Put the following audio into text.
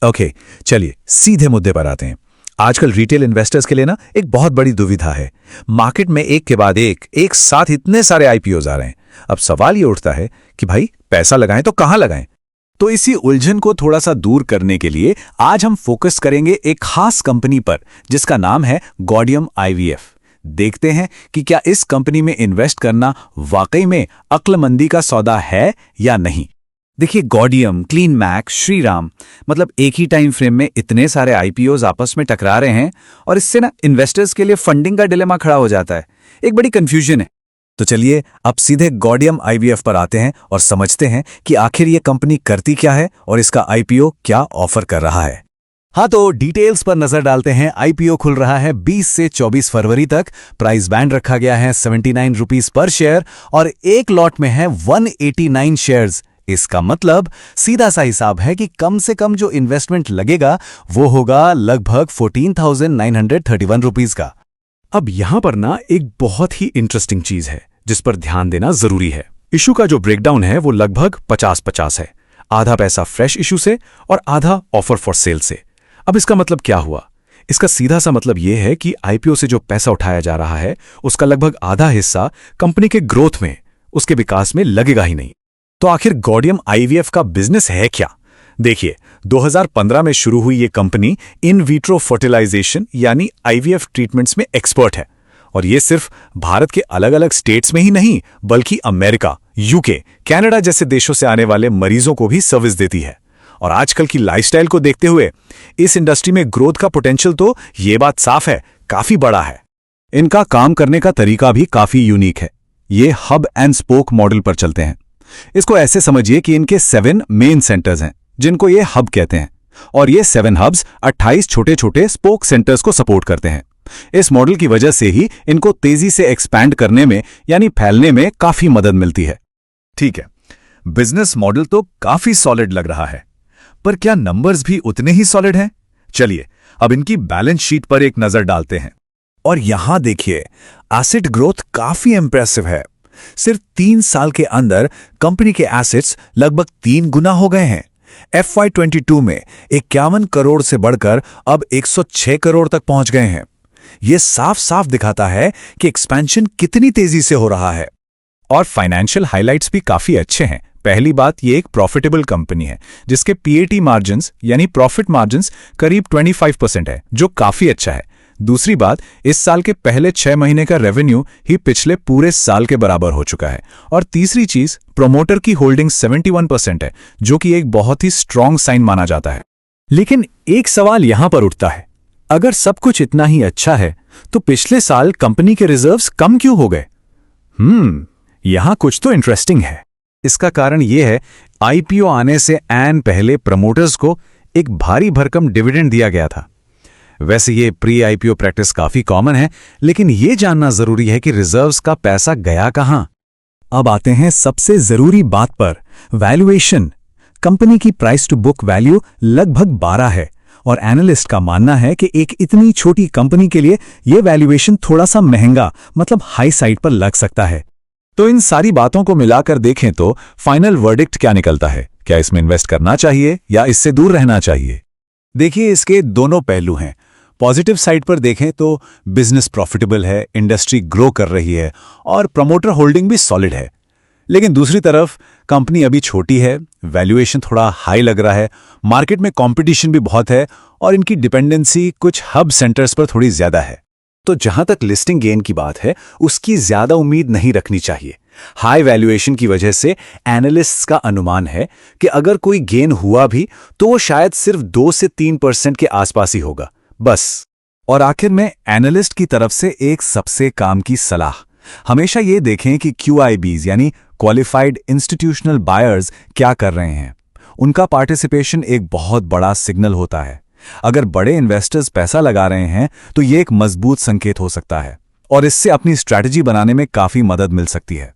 Okay, चलिए सीधे मुद्दे पर आते हैं। आजकल रिटेल इन्वेस्टर्स के लिए ना एक बहुत बड़ी दुविधा है। मार्केट में एक के बाद एक साथ इतने सारे आईपीओज आ रहे हैं। अब सवाल ये उठता है कि भाई पैसा लगाएं तो कहां लगाएं। तो इसी उलझन को थोड़ा सा दूर करने के लिए आज हम फोकस करेंगे एक खास कंपनी पर जिसका नाम है गॉडियम आईवीएफ। देखते हैं कि क्या इस कंपनी में इन्वेस्ट करना वाकई में अक्लमंदी का सौदा है या नहीं। देखिए, गॉडियम, क्लीन मैक, श्रीराम, मतलब एक ही टाइम फ्रेम में इतने सारे आईपीओज आपस में टकरा रहे हैं और इससे ना इन्वेस्टर्स के लिए फंडिंग का डिलेमा खड़ा हो जाता है। एक बड़ी कंफ्यूजन है। तो चलिए अब सीधे गॉडियम आईवीएफ पर आते हैं और समझते हैं कि आखिर ये कंपनी करती क्या है और इसका आईपीओ क्या ऑफर कर रहा है। हाँ, तो डिटेल्स पर नजर डालते हैं। आईपीओ खुल रहा है 20 से 24 फरवरी तक। प्राइस बैंड रखा गया है 79 रुपीज पर शेयर और एक लॉट में है 189 शेयर्स। इसका मतलब सीधा सा हिसाब है कि कम से कम जो इन्वेस्टमेंट लगेगा वो होगा लगभग 14,931 रुपीज का। अब यहां पर ना एक बहुत ही इंटरेस्टिंग चीज है जिस पर ध्यान देना जरूरी है। इशू का जो ब्रेकडाउन है वो लगभग 50-50 है। आधा पैसा फ्रेश इशू से और आधा ऑफर फॉर सेल से। अब इसका मतलब क्या हुआ? इसका सीधा सा मतलब यह है कि आईपीओ से जो पैसा उठाया जा रहा है उसका लगभग आधा हिस्सा कंपनी के ग्रोथ में, उसके विकास में लगेगा ही नहीं। तो आखिर गॉडियम आईवीएफ का बिजनेस है क्या? देखिए, 2015 में शुरू हुई ये कंपनी इन विट्रो फर्टिलाइजेशन यानी आईवीएफ ट्रीटमेंट्स में एक्सपर्ट है। और ये सिर्फ भारत के अलग अलग स्टेट्स में ही नहीं बल्कि अमेरिका, यूके, कनाडा जैसे देशों से आने वाले मरीजों को भी सर्विस देती है। और आजकल की लाइफस्टाइल को देखते हुए इस इंडस्ट्री में ग्रोथ का पोटेंशियल तो ये बात साफ है, काफी बड़ा है। इनका काम करने का तरीका भी काफी यूनिक है। ये हब एंड स्पोक मॉडल पर चलते हैं। इसको ऐसे समझिए कि इनके 7 मेन सेंटर्स हैं जिनको ये हब कहते हैं और ये 7 हब्स 28 छोटे छोटे स्पोक सेंटर्स को सपोर्ट करते हैं। इस मॉडल की वजह से ही इनको तेजी से एक्सपैंड करने में यानी फैलने में काफी मदद मिलती है। ठीक है, बिजनेस मॉडल तो काफी सॉलिड लग रहा है, पर क्या नंबर्स भी उतने ही सॉलिड हैं? चलिए अब इनकी बैलेंस शीट पर एक नजर डालते हैं। और यहां देखिए, एसेट ग्रोथ काफी इंप्रेसिव है। सिर्फ 3 साल के अंदर कंपनी के एसेट्स लगभग 3 गुना हो गए हैं। FY22 में 51 करोड़ से बढ़कर अब 106 करोड़ तक पहुंच गए हैं। यह साफ साफ दिखाता है कि एक्सपेंशन कितनी तेजी से हो रहा है। और फाइनेंशियल हाइलाइट्स भी काफी अच्छे हैं। पहली बात, ये एक प्रॉफिटेबल कंपनी है जिसके पीएटी मार्जिन्स यानी प्रॉफिट मार्जिन्स करीब 25% है, जो काफी अच्छा है। दूसरी बात, इस साल के पहले 6 महीने का रेवेन्यू ही पिछले पूरे साल के बराबर हो चुका है। और तीसरी चीज, प्रोमोटर की होल्डिंग 71% है, जो कि एक बहुत ही स्ट्रांग साइन माना जाता है। लेकिन एक सवाल यहां पर उठता है, अगर सब कुछ इतना ही अच्छा है तो पिछले साल कंपनी के रिजर्व्स कम क्यों हो गए? यहां कुछ तो इंटरेस्टिंग है। इसका कारण यह है, आईपीओ आने से ऐन पहले प्रमोटर्स को एक भारी भरकम डिविडेंड दिया गया था। वैसे ये प्री आईपीओ प्रैक्टिस काफी कॉमन है, लेकिन यह जानना जरूरी है कि रिजर्व्स का पैसा गया कहां। अब आते हैं सबसे जरूरी बात पर, वैल्यूएशन। कंपनी की प्राइस टू बुक वैल्यू लगभग 12 है और एनालिस्ट का मानना है कि एक इतनी छोटी कंपनी के लिए यह वैल्यूएशन थोड़ा सा महंगा, मतलब हाई साइड पर लग सकता है। तो इन सारी बातों को मिलाकर देखें तो फाइनल वर्डिक्ट क्या निकलता है? क्या इसमें इन्वेस्ट करना चाहिए या इससे दूर रहना चाहिए? देखिए, इसके दोनों पहलू हैं। पॉजिटिव साइड पर देखें तो बिजनेस प्रॉफिटेबल है, इंडस्ट्री ग्रो कर रही है और प्रमोटर होल्डिंग भी सॉलिड है। लेकिन दूसरी तरफ कंपनी अभी छोटी है, वैल्यूएशन थोड़ा हाई लग रहा है, मार्केट में कंपटीशन भी बहुत है और इनकी डिपेंडेंसी कुछ हब सेंटर्स पर थोड़ी ज्यादा है। तो जहां तक लिस्टिंग गेन की बात है, उसकी ज्यादा उम्मीद नहीं रखनी चाहिए। हाई वैल्यूएशन की वजह से एनालिस्ट्स का अनुमान है कि अगर कोई गेन हुआ भी तो वो शायद सिर्फ 2 से 3% के आसपास ही होगा, बस। और आखिर में एनालिस्ट की तरफ से एक सबसे काम की सलाह, हमेशा ये देखें कि QIBs यानी क्वालिफाइड इंस्टीट्यूशनल बायर्स क्या कर रहे हैं। उनका पार्टिसिपेशन एक बहुत बड़ा सिग्नल होता है। अगर बड़े इन्वेस्टर्स पैसा लगा रहे हैं तो ये एक मजबूत संकेत हो सकता है और इससे अपनी स्ट्रैटेजी बनाने में काफी मदद मिल सकती है।